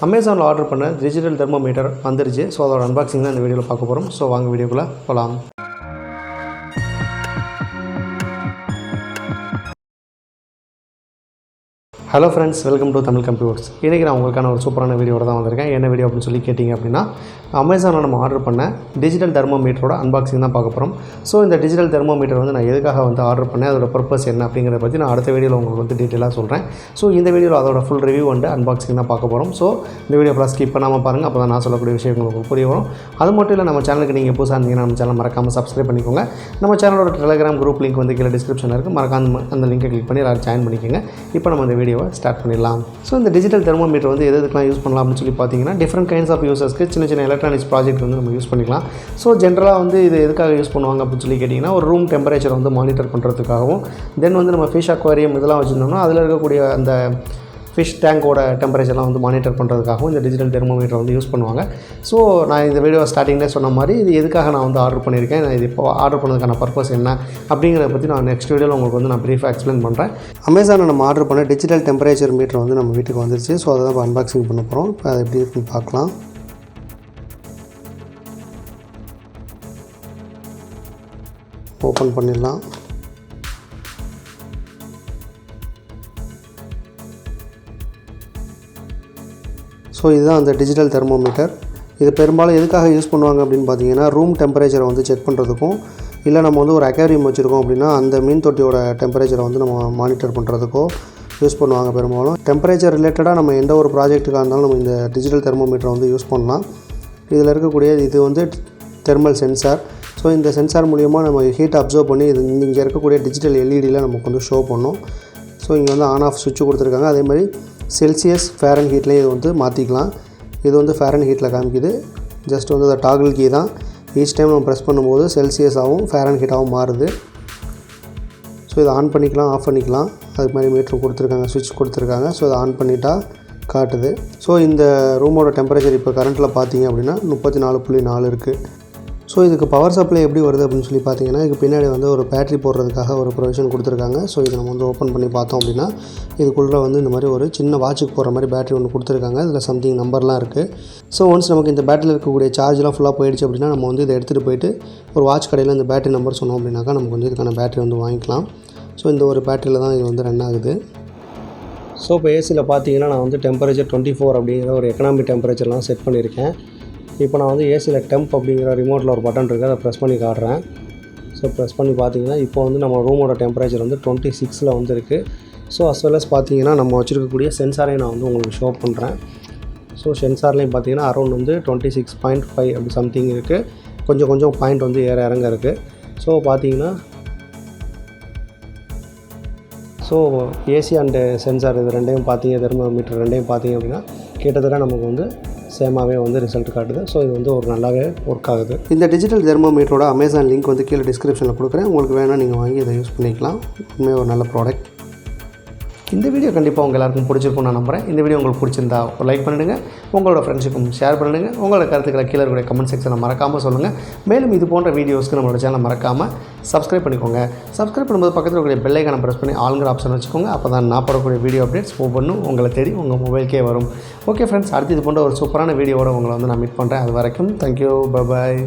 அமேசானில் ஆர்டர் பண்ண digital thermometer வந்துருச்சு. ஸோ அதோட அன்பாக்சிங் தான் இந்த வீடியோவில் பார்க்க போகிறோம். ஸோ வாங்க வீடியோக்குள்ளே போகலாம். Hello friends, welcome to Tamil computers. இன்றைக்கி நான் உங்களுக்கான ஒரு சூப்பரான வீடியோட தான் வந்திருக்கேன். என்ன வீடியோ அப்படின்னு சொல்லி கேட்டிங்க அப்படின்னா, அமேசானில் நம்ம ஆர்டர் பண்ண டிஜிட்டல் தெர்மோமீட்டரோட அன்பாக்சிங் தான் பார்க்க போகிறோம். ஸோ இந்த டிஜிட்டல் தெர்மோமீட்டர் வந்து நான் எதுக்காக வந்து ஆர்டர் பண்ணேன், அதோட பர்பஸ் என்ன அப்படிங்கிறத பற்றி நான் அடுத்த வீடியோவில் உங்களுக்கு வந்து டீட்டெயிலாக சொல்கிறேன். ஸோ இந்த வீடியோவில் அதோட ஃபுல் ரிவ்யூ வந்து அன்பாக்சிங் தான் பார்க்க போகிறோம். ஸோ இந்த வீடியோ ஃபுல்லாக ஸ்கிப் பண்ணாமல் பாருங்கள். அப்போ தான் நான் சொல்லக்கூடிய விஷயம் உங்களுக்கு புரிய வரும். அது மட்டும் இல்லை, நம்ம சேனலுக்கு நீங்கள் புதுசாக இருந்தீங்கன்னா நம்ம சேனல் மறக்காமல் சப்ஸ்கிரைப் பண்ணிக்கோங்க. நம்ம சேனலோட டெலிகிராம் குரூப் லிங்க் வந்து கீழே டிஸ்கிரிப்ஷனில் இருக்குது. மறக்காம அந்த லிங்கை கிளிக் பண்ணி எல்லாரும் ஜாயின் பண்ணிக்கோங்க. இப்போ நம்ம இந்த வீடியோவை ஸ்டார்ட் பண்ணிடலாம். ஸோ இந்த டிஜிட்டல் தெர்மோமீட்டர் வந்து எதுக்கெல்லாம் யூஸ் பண்ணலாம் அப்படின்னு சொல்லி பார்த்தீங்கன்னா, டிஃப்ரெண்ட் கைண்ட்ஸ் ஆஃப் யூசர்ஸ்க்கு சின்ன எலக்ட்ரானிக்ஸ் ப்ராஜெக்ட் வந்து நம்ம யூஸ் பண்ணிக்கலாம். ஸோ ஜென்ரலாக வந்து இது எதுக்காக யூஸ் பண்ணுவாங்க அப்படின்னு சொல்லி கேட்டிங்கன்னா, ஒரு ரூம் டெம்பரேச்சர் வந்து மானிட்டர் பண்ணுறதுக்காகவும், தென் வந்து நம்ம ஃபிஷ் அக்வாரியம் இதெல்லாம் வச்சுருந்தோம்னா அதில் இருக்கக்கூடிய அந்த ஃபிஷ் டேங்கோட டெம்பரேச்சர்லாம் வந்து மானிட்டர் பண்ணுறதுக்காகவும் இந்த டிஜிட்டல் தெர்மோமீட்டர் வந்து யூஸ் பண்ணுவாங்க. ஸோ நான் இந்த வீடியோ ஸ்டார்டிங்லேயே சொன்ன மாதிரி இது எதுக்காக நான் வந்து ஆர்டர் பண்ணியிருக்கேன், நான் இது இப்போ ஆர்டர் பண்ணதுக்கான பர்பஸ் என்ன அப்படிங்கிறத பற்றி நான் நெக்ஸ்ட் வீடியோவில் உங்களுக்கு வந்து நான் ப்ரீஃபாக எக்ஸ்பிளைன் பண்ணுறேன். அமேசானில் நம்ம ஆர்டர் பண்ண டிஜிட்டல் டெம்பரேச்சர் மீட்டர் வந்து நம்ம வீட்டுக்கு வந்துருச்சு. ஸோ அதை தான் இப்போ அன்பாக்சிங் பண்ண போகிறோம். இப்போ அதை எப்படி இருக்குன்னு பார்க்கலாம். ஓப்பன் பண்ணிடலாம். ஸோ இதுதான் அந்த டிஜிட்டல் தெர்மோமீட்டர். இது பெரும்பாலும் எதுக்காக யூஸ் பண்ணுவாங்க அப்படின்னு பார்த்தீங்கன்னா, ரூம் டெம்பரேச்சரை வந்து செக் பண்ணுறதுக்கும், இல்லை நம்ம வந்து ஒரு அக்வாரியம் வச்சுருக்கோம் அப்படின்னா அந்த மீன் தொட்டியோட டெம்பரேச்சரை வந்து நம்ம மானிட்டர் பண்ணுறதுக்கோ யூஸ் பண்ணுவாங்க. பெரும்பாலும் டெம்பரேச்சர் ரிலேட்டடாக நம்ம எந்த ஒரு ப்ராஜெக்ட்டுக்காக இருந்தாலும் நம்ம இந்த டிஜிட்டல் தெர்மோமீட்டரை வந்து யூஸ் பண்ணலாம். இதில் இருக்கக்கூடிய இது வந்து தெர்மல் சென்சார். ஸோ இந்த சென்சார் மூலிமா நம்ம ஹீட் அப்சர்வ் பண்ணி இது இங்கே இருக்கக்கூடிய டிஜிட்டல் எல்இடியில் நமக்கு வந்து ஷோ பண்ணும். ஸோ இங்கே வந்து ஆன் ஆஃப் சுவிட்ச் கொடுத்துருக்காங்க. அதே மாதிரி செல்சியஸ் ஃபேரன் ஹீட்லேயும் இது வந்து மாற்றிக்கலாம். இது வந்து ஃபேரன் ஹீட்டில் காமிக்குது. ஜஸ்ட் வந்து அந்த டாகிள் கீ தான். ஈச் டைம் நம்ம ப்ரெஸ் பண்ணும்போது செல்சியஸாகவும் ஃபேரன் ஹீட்டாகவும் மாறுது. ஸோ இதை ஆன் பண்ணிக்கலாம், ஆஃப் பண்ணிக்கலாம். அது மாதிரி மீட்ரு கொடுத்துருக்காங்க, சுவிட்ச் கொடுத்துருக்காங்க. ஸோ இதை ஆன் பண்ணிட்டா காட்டுது. ஸோ இந்த ரூமோட டெம்பரேச்சர் இப்போ கரண்ட்டில் பார்த்தீங்க அப்படின்னா 34.4 இருக்குது. ஸோ இதுக்கு பவர் சப்ளை எப்படி வருது அப்படின்னு சொல்லி பார்த்தீங்கன்னா, இதுக்கு பின்னாடி வந்து ஒரு பேட்ரி போடுறதுக்காக ஒரு ப்ரொவிஷன் கொடுத்துருக்காங்க. ஸோ இதை நம்ம வந்து ஓப்பன் பண்ணி பார்த்தோம் அப்படின்னா, இதுக்குள்ளே வந்து இந்த மாதிரி ஒரு சின்ன வாட்சுக்கு போகிற மாதிரி பேட்ரி ஒன்று கொடுத்துருக்காங்க. இதில் சம்திங் நம்பர்லாம் இருக்குது. ஸோ ஒன்ஸ் நமக்கு இந்த பேட்டரியில் இருக்கக்கூடிய சார்ஜ்லாம் ஃபுல்லாக போயிடுச்சு அப்படின்னா, நம்ம வந்து இதை எடுத்துகிட்டு போயிட்டு ஒரு வாட்ச் கடையில் இந்த பேட்டரி நம்பர் சொன்னோம் அப்படின்னாக்கா நமக்கு வந்து இதுக்கான பேட்டரி வந்து வாங்கிக்கலாம். ஸோ இந்த ஒரு பேட்டரியில் தான் இது வந்து ரன் ஆகுது. ஸோ இப்போ ஏசியில் பார்த்தீங்கன்னா நான் வந்து டெம்பரேச்சர் 24 அப்படிங்கிற ஒரு எக்கனாமிக் டெம்பரேச்சர்லாம் செட் பண்ணியிருக்கேன். இப்போ நான் வந்து ஏசியில் டெம்ப் அப்படிங்கிற ரிமோட்டில் ஒரு பட்டன் இருக்குது, அதை ப்ரெஸ் பண்ணி காட்டுறேன். ஸோ ப்ரெஸ் பண்ணி பார்த்தீங்கன்னா இப்போ வந்து நம்ம ரூமோட டெம்பரேச்சர் வந்து 26 வந்து இருக்குது. ஸோ அஸ் வெல் அஸ் பார்த்தீங்கன்னா நம்ம வச்சுருக்கக்கூடிய சென்சாரையும் நான் வந்து உங்களுக்கு ஷோ பண்ணுறேன். ஸோ சென்சார்லேயும் பார்த்தீங்கன்னா அரௌண்ட் வந்து 26.5 அப்படி சம்திங் இருக்குது. கொஞ்சம் பாயிண்ட் வந்து இறங்க இருக்குது. ஸோ பார்த்தீங்கன்னா ஸோ ஏசி அண்டு சென்சார் இது ரெண்டையும் பார்த்தீங்க, தெர்மோமீட்டர் ரெண்டையும் பார்த்தீங்க அப்படின்னா கிட்டத்தட்ட நமக்கு வந்து சேமாகவே வந்து ரிசல்ட் காட்டுது. ஸோ இது வந்து ஒரு நல்லாவே ஒர்க் ஆகுது. இந்த டிஜிட்டல் தெர்மோமீட்டரோட அமேசான் லிங்க் வந்து கீழே டிஸ்கிரிப்ஷனில் கொடுக்குறேன். உங்களுக்கு வேணால் நீங்கள் வாங்கி இதை யூஸ் பண்ணிக்கலாம். உண்மையாக ஒரு நல்ல ப்ராடக்ட். இந்த வீடியோ கண்டிப்பாக உங்கள் எல்லாருக்கும் பிடிச்சிருக்கும் நான் நம்புகிறேன். இந்த வீடியோ உங்களுக்கு பிடிச்சிருந்தா ஒரு லைக் பண்ணிடுங்க, உங்களோட ஃப்ரெண்ட்ஸுக்கும் ஷேர் பண்ணிடுங்க. உங்களோட கருத்துக்களை கீழே இருக்கிற கமெண்ட் செக்ஷனில் மறக்காமல் சொல்லுங்கள். மேலும் இது போன்ற வீடியோஸ்க்கு நம்மளோட சேனலை மறக்காமல் சப்ஸ்கிரைப் பண்ணிக்கோங்க. சப்ஸ்கிரைப் பண்ணும்போது பக்கத்தில் இருக்கிற பெல் ஐகானை ப்ரெஸ் பண்ணி ஆளுங்கிற ஆப்ஷன் வச்சுக்கோங்க. அப்போ தான் நான் போடக்கூடிய வீடியோ அப்டேட்ஸ் ஒவ்வொன்றும் உங்களை தேடி உங்கள் மொபைலுக்கே வரும். ஓகே ஃப்ரெண்ட்ஸ், அடுத்து இது போன்ற ஒரு சூப்பரான வீடியோவோட உங்களை வந்து நான் மீட் பண்ணுறேன். அது வரைக்கும் தேங்க்யூ, பை பாய்.